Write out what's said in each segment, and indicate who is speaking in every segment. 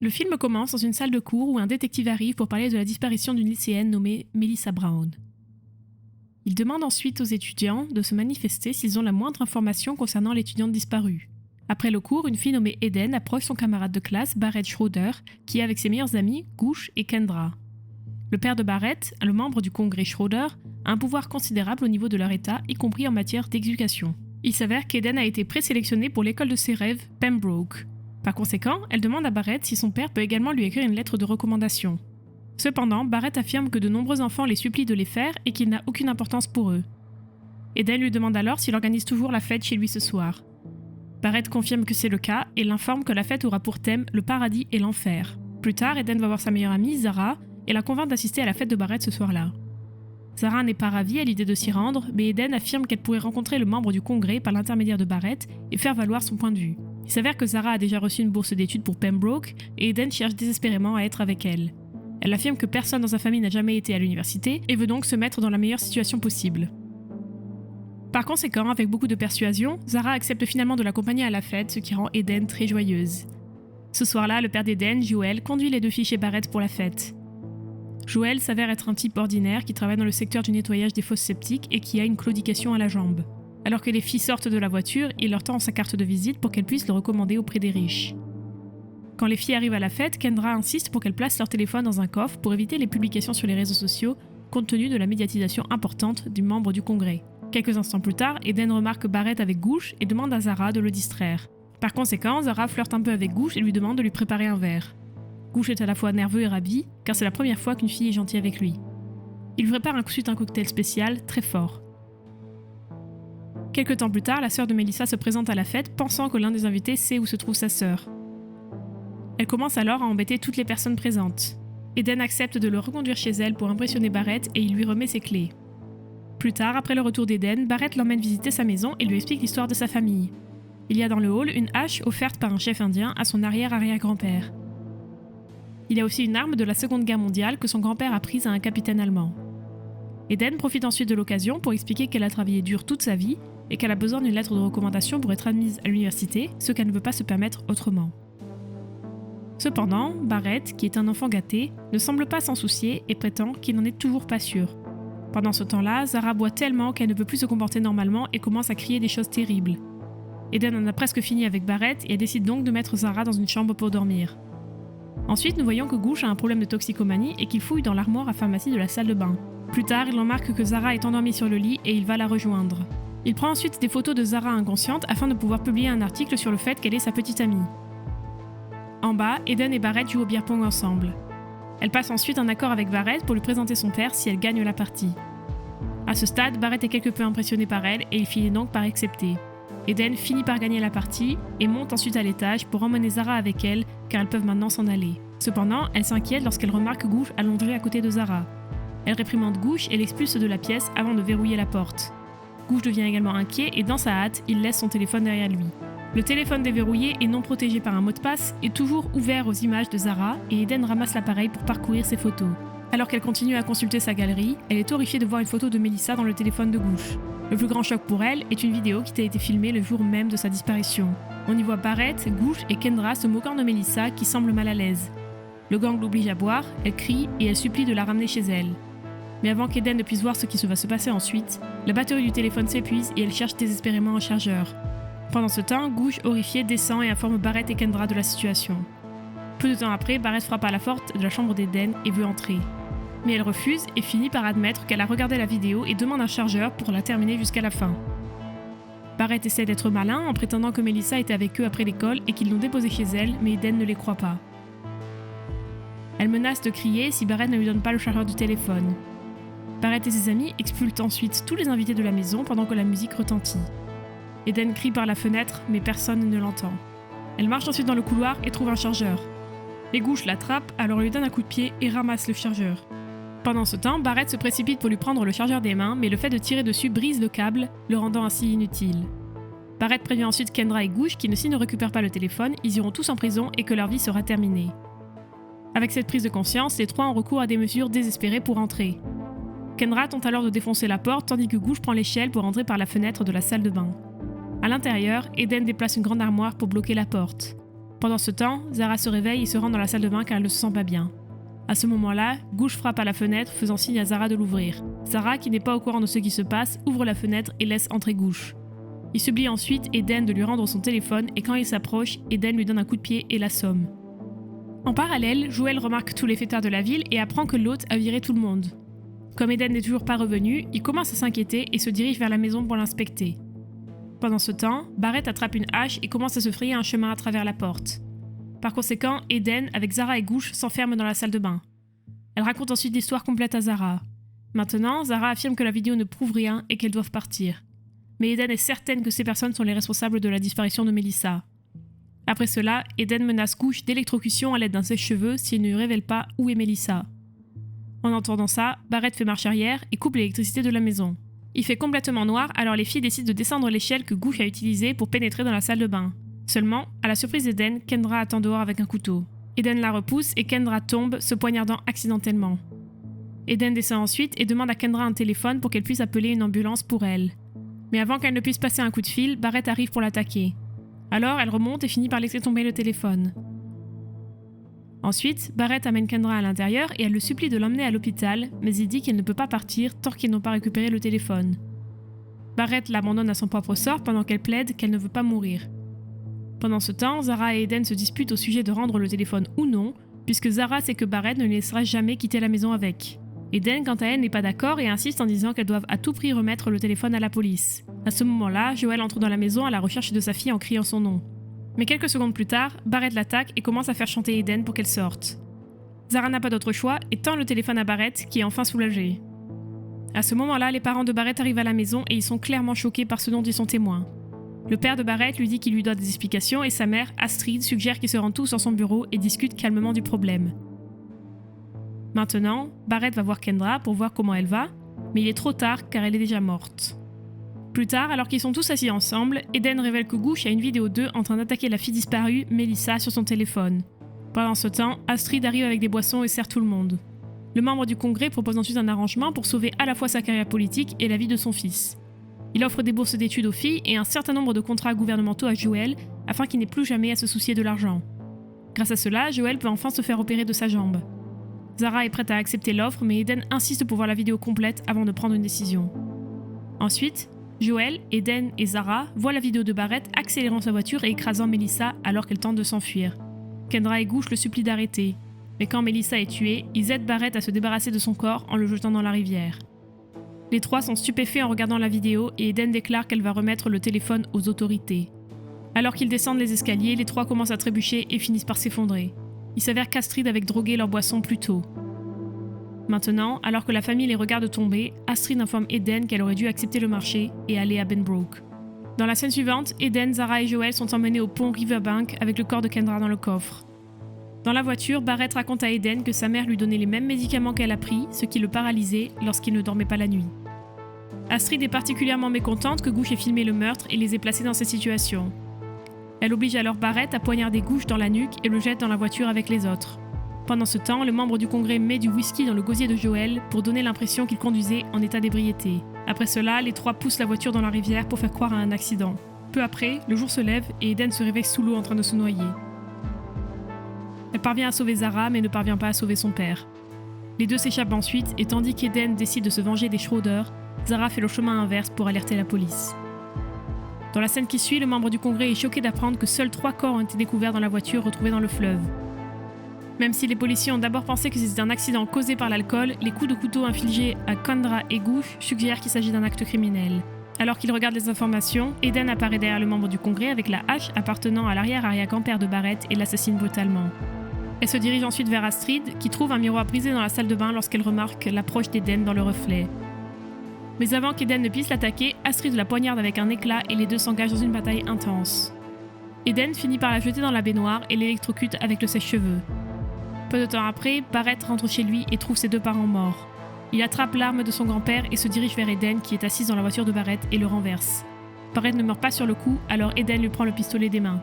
Speaker 1: Le film commence dans une salle de cours où un détective arrive pour parler de la disparition d'une lycéenne nommée Melissa Brown. Il demande ensuite aux étudiants de se manifester s'ils ont la moindre information concernant l'étudiante disparue. Après le cours, une fille nommée Eden approche son camarade de classe, Barrett Schroeder, qui est avec ses meilleurs amis, Gooch et Kendra. Le père de Barrett, le membre du congrès Schroeder, a un pouvoir considérable au niveau de leur état, y compris en matière d'éducation. Il s'avère qu'Eden a été présélectionnée pour l'école de ses rêves, Pembroke. Par conséquent, elle demande à Barrett si son père peut également lui écrire une lettre de recommandation. Cependant, Barrett affirme que de nombreux enfants les supplient de les faire et qu'il n'a aucune importance pour eux. Eden lui demande alors s'il organise toujours la fête chez lui ce soir. Barrett confirme que c'est le cas et l'informe que la fête aura pour thème le paradis et l'enfer. Plus tard, Eden va voir sa meilleure amie, Zara, et la convainc d'assister à la fête de Barrett ce soir-là. Zara n'est pas ravie à l'idée de s'y rendre, mais Eden affirme qu'elle pourrait rencontrer le membre du congrès par l'intermédiaire de Barrett et faire valoir son point de vue. Il s'avère que Zara a déjà reçu une bourse d'études pour Pembroke et Eden cherche désespérément à être avec elle. Elle affirme que personne dans sa famille n'a jamais été à l'université et veut donc se mettre dans la meilleure situation possible. Par conséquent, avec beaucoup de persuasion, Zara accepte finalement de l'accompagner à la fête, ce qui rend Eden très joyeuse. Ce soir-là, le père d'Eden, Joel, conduit les deux filles chez Barrett pour la fête. Joel s'avère être un type ordinaire qui travaille dans le secteur du nettoyage des fosses septiques et qui a une claudication à la jambe. Alors que les filles sortent de la voiture, il leur tend sa carte de visite pour qu'elles puissent le recommander auprès des riches. Quand les filles arrivent à la fête, Kendra insiste pour qu'elles placent leur téléphone dans un coffre pour éviter les publications sur les réseaux sociaux, compte tenu de la médiatisation importante du membre du congrès. Quelques instants plus tard, Eden remarque Barrett avec Gooch et demande à Zara de le distraire. Par conséquent, Zara flirte un peu avec Gooch et lui demande de lui préparer un verre. Gooch est à la fois nerveux et ravi, car c'est la première fois qu'une fille est gentille avec lui. Il lui prépare ensuite un cocktail spécial, très fort. Quelque temps plus tard, la sœur de Melissa se présente à la fête, pensant que l'un des invités sait où se trouve sa sœur. Elle commence alors à embêter toutes les personnes présentes. Eden accepte de le reconduire chez elle pour impressionner Barrett et il lui remet ses clés. Plus tard, après le retour d'Eden, Barrett l'emmène visiter sa maison et lui explique l'histoire de sa famille. Il y a dans le hall une hache offerte par un chef indien à son arrière-arrière-grand-père. Il y a aussi une arme de la Seconde Guerre mondiale que son grand-père a prise à un capitaine allemand. Eden profite ensuite de l'occasion pour expliquer qu'elle a travaillé dur toute sa vie et qu'elle a besoin d'une lettre de recommandation pour être admise à l'université, ce qu'elle ne peut pas se permettre autrement. Cependant, Barrett, qui est un enfant gâté, ne semble pas s'en soucier et prétend qu'il n'en est toujours pas sûr. Pendant ce temps-là, Zara boit tellement qu'elle ne peut plus se comporter normalement et commence à crier des choses terribles. Eden en a presque fini avec Barrett et elle décide donc de mettre Zara dans une chambre pour dormir. Ensuite, nous voyons que Gooch a un problème de toxicomanie et qu'il fouille dans l'armoire à pharmacie de la salle de bain. Plus tard, il remarque que Zara est endormie sur le lit et il va la rejoindre. Il prend ensuite des photos de Zara inconsciente afin de pouvoir publier un article sur le fait qu'elle est sa petite amie. En bas, Eden et Barrett jouent au beer pong ensemble. Elle passe ensuite un accord avec Barrett pour lui présenter son père si elle gagne la partie. À ce stade, Barrett est quelque peu impressionné par elle et il finit donc par accepter. Eden finit par gagner la partie et monte ensuite à l'étage pour emmener Zara avec elle car elles peuvent maintenant s'en aller. Cependant, elle s'inquiète lorsqu'elle remarque Gooch allongé à côté de Zara. Elle réprimande Gooch et l'expulse de la pièce avant de verrouiller la porte. Gooch devient également inquiet et dans sa hâte, il laisse son téléphone derrière lui. Le téléphone déverrouillé et non protégé par un mot de passe est toujours ouvert aux images de Zara et Eden ramasse l'appareil pour parcourir ses photos. Alors qu'elle continue à consulter sa galerie, elle est horrifiée de voir une photo de Melissa dans le téléphone de Gooch. Le plus grand choc pour elle est une vidéo qui a été filmée le jour même de sa disparition. On y voit Barrett, Gooch et Kendra se moquant de Melissa qui semble mal à l'aise. Le gang l'oblige à boire, elle crie et elle supplie de la ramener chez elle. Mais avant qu'Eden ne puisse voir ce qui va se passer ensuite, la batterie du téléphone s'épuise et elle cherche désespérément un chargeur. Pendant ce temps, Gooch, horrifié, descend et informe Barrett et Kendra de la situation. Peu de temps après, Barrett frappe à la porte de la chambre d'Eden et veut entrer. Mais elle refuse et finit par admettre qu'elle a regardé la vidéo et demande un chargeur pour la terminer jusqu'à la fin. Barrett essaie d'être malin en prétendant que Melissa était avec eux après l'école et qu'ils l'ont déposée chez elle, mais Eden ne les croit pas. Elle menace de crier si Barrett ne lui donne pas le chargeur du téléphone. Barrett et ses amis expulsent ensuite tous les invités de la maison pendant que la musique retentit. Eden crie par la fenêtre, mais personne ne l'entend. Elle marche ensuite dans le couloir et trouve un chargeur. Les Gooch l'attrapent, alors lui donne un coup de pied et ramasse le chargeur. Pendant ce temps, Barrett se précipite pour lui prendre le chargeur des mains, mais le fait de tirer dessus brise le câble, le rendant ainsi inutile. Barrett prévient ensuite Kendra et Gooch qui, s'ils ne récupèrent pas le téléphone, ils iront tous en prison et que leur vie sera terminée. Avec cette prise de conscience, les trois ont recours à des mesures désespérées pour entrer. Kendra tente alors de défoncer la porte tandis que Gooch prend l'échelle pour entrer par la fenêtre de la salle de bain. À l'intérieur, Eden déplace une grande armoire pour bloquer la porte. Pendant ce temps, Zara se réveille et se rend dans la salle de bain car elle ne se sent pas bien. À ce moment-là, Gooch frappe à la fenêtre, faisant signe à Zara de l'ouvrir. Zara, qui n'est pas au courant de ce qui se passe, ouvre la fenêtre et laisse entrer Gooch. Il supplie ensuite Eden de lui rendre son téléphone et quand il s'approche, Eden lui donne un coup de pied et l'assomme. En parallèle, Joel remarque tous les fêtards de la ville et apprend que l'hôte a viré tout le monde. Comme Eden n'est toujours pas revenu, il commence à s'inquiéter et se dirige vers la maison pour l'inspecter. Pendant ce temps, Barrett attrape une hache et commence à se frayer un chemin à travers la porte. Par conséquent, Eden, avec Zara et Gooch, s'enferme dans la salle de bain. Elle raconte ensuite l'histoire complète à Zara. Maintenant, Zara affirme que la vidéo ne prouve rien et qu'elles doivent partir. Mais Eden est certaine que ces personnes sont les responsables de la disparition de Melissa. Après cela, Eden menace Gooch d'électrocution à l'aide d'un sèche-cheveux s'il ne lui révèle pas où est Melissa. En entendant ça, Barrett fait marche arrière et coupe l'électricité de la maison. Il fait complètement noir, alors les filles décident de descendre l'échelle que Gooch a utilisée pour pénétrer dans la salle de bain. Seulement, à la surprise d'Eden, Kendra attend dehors avec un couteau. Eden la repousse et Kendra tombe, se poignardant accidentellement. Eden descend ensuite et demande à Kendra un téléphone pour qu'elle puisse appeler une ambulance pour elle. Mais avant qu'elle ne puisse passer un coup de fil, Barrett arrive pour l'attaquer. Alors elle remonte et finit par laisser tomber le téléphone. Ensuite, Barrett amène Kendra à l'intérieur et elle le supplie de l'emmener à l'hôpital, mais il dit qu'elle ne peut pas partir tant qu'ils n'ont pas récupéré le téléphone. Barrett l'abandonne à son propre sort pendant qu'elle plaide qu'elle ne veut pas mourir. Pendant ce temps, Zara et Eden se disputent au sujet de rendre le téléphone ou non, puisque Zara sait que Barrett ne les laissera jamais quitter la maison avec. Eden, quant à elle, n'est pas d'accord et insiste en disant qu'elles doivent à tout prix remettre le téléphone à la police. À ce moment-là, Joel entre dans la maison à la recherche de sa fille en criant son nom. Mais quelques secondes plus tard, Barrett l'attaque et commence à faire chanter Eden pour qu'elle sorte. Zara n'a pas d'autre choix et tend le téléphone à Barrett, qui est enfin soulagé. À ce moment-là, les parents de Barrett arrivent à la maison et ils sont clairement choqués par ce dont ils sont témoins. Le père de Barrett lui dit qu'il lui doit des explications et sa mère, Astrid, suggère qu'ils se rendent tous dans son bureau et discutent calmement du problème. Maintenant, Barrett va voir Kendra pour voir comment elle va, mais il est trop tard car elle est déjà morte. Plus tard, alors qu'ils sont tous assis ensemble, Eden révèle que Gooch a une vidéo d'eux en train d'attaquer la fille disparue, Melissa, sur son téléphone. Pendant ce temps, Astrid arrive avec des boissons et sert tout le monde. Le membre du Congrès propose ensuite un arrangement pour sauver à la fois sa carrière politique et la vie de son fils. Il offre des bourses d'études aux filles et un certain nombre de contrats gouvernementaux à Joel afin qu'il n'ait plus jamais à se soucier de l'argent. Grâce à cela, Joel peut enfin se faire opérer de sa jambe. Zara est prête à accepter l'offre, mais Eden insiste pour voir la vidéo complète avant de prendre une décision. Ensuite, Joel, Eden et Zara voient la vidéo de Barrett accélérant sa voiture et écrasant Melissa alors qu'elle tente de s'enfuir. Kendra et Gooch le supplient d'arrêter, mais quand Melissa est tuée, ils aident Barrett à se débarrasser de son corps en le jetant dans la rivière. Les trois sont stupéfaits en regardant la vidéo et Eden déclare qu'elle va remettre le téléphone aux autorités. Alors qu'ils descendent les escaliers, les trois commencent à trébucher et finissent par s'effondrer. Il s'avère qu'Astrid avait drogué leur boisson plus tôt. Maintenant, alors que la famille les regarde tomber, Astrid informe Eden qu'elle aurait dû accepter le marché et aller à Benbrook. Dans la scène suivante, Eden, Zara et Joel sont emmenés au pont Riverbank avec le corps de Kendra dans le coffre. Dans la voiture, Barrett raconte à Eden que sa mère lui donnait les mêmes médicaments qu'elle a pris, ce qui le paralysait lorsqu'il ne dormait pas la nuit. Astrid est particulièrement mécontente que Gooch ait filmé le meurtre et les ait placés dans cette situation. Elle oblige alors Barrett à poignarder Gooch dans la nuque et le jette dans la voiture avec les autres. Pendant ce temps, le membre du Congrès met du whisky dans le gosier de Joel pour donner l'impression qu'il conduisait en état d'ébriété. Après cela, les trois poussent la voiture dans la rivière pour faire croire à un accident. Peu après, le jour se lève et Eden se réveille sous l'eau en train de se noyer. Elle parvient à sauver Zara mais ne parvient pas à sauver son père. Les deux s'échappent ensuite et tandis qu'Eden décide de se venger des Schroeder, Zara fait le chemin inverse pour alerter la police. Dans la scène qui suit, le membre du Congrès est choqué d'apprendre que seuls 3 corps ont été découverts dans la voiture retrouvée dans le fleuve. Même si les policiers ont d'abord pensé que c'était un accident causé par l'alcool, les coups de couteau infligés à Kendra et Gooch suggèrent qu'il s'agit d'un acte criminel. Alors qu'il regarde les informations, Eden apparaît derrière le membre du Congrès avec la hache appartenant à l'arrière-arrière-grand-père de Barrett et l'assassine brutalement. Elle se dirige ensuite vers Astrid, qui trouve un miroir brisé dans la salle de bain lorsqu'elle remarque l'approche d'Eden dans le reflet. Mais avant qu'Eden ne puisse l'attaquer, Astrid la poignarde avec un éclat et les deux s'engagent dans une bataille intense. Eden finit par la jeter dans la baignoire et l'électrocute avec le sèche-cheveux. Peu de temps après, Barrett rentre chez lui et trouve ses 2 parents morts. Il attrape l'arme de son grand-père et se dirige vers Eden qui est assise dans la voiture de Barrett et le renverse. Barrett ne meurt pas sur le coup, alors Eden lui prend le pistolet des mains.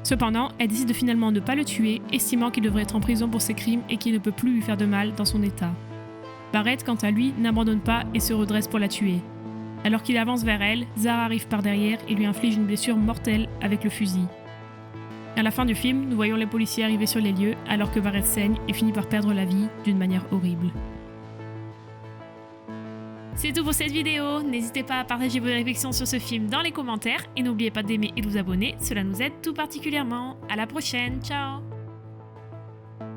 Speaker 1: Cependant, elle décide de finalement ne pas le tuer, estimant qu'il devrait être en prison pour ses crimes et qu'il ne peut plus lui faire de mal dans son état. Barrett, quant à lui, n'abandonne pas et se redresse pour la tuer. Alors qu'il avance vers elle, Zara arrive par derrière et lui inflige une blessure mortelle avec le fusil. À la fin du film, nous voyons les policiers arriver sur les lieux alors que Barrett saigne et finit par perdre la vie d'une manière horrible. C'est tout pour cette vidéo, n'hésitez pas à partager vos réflexions sur ce film dans les commentaires et n'oubliez pas d'aimer et de vous abonner, cela nous aide tout particulièrement. À la prochaine, ciao!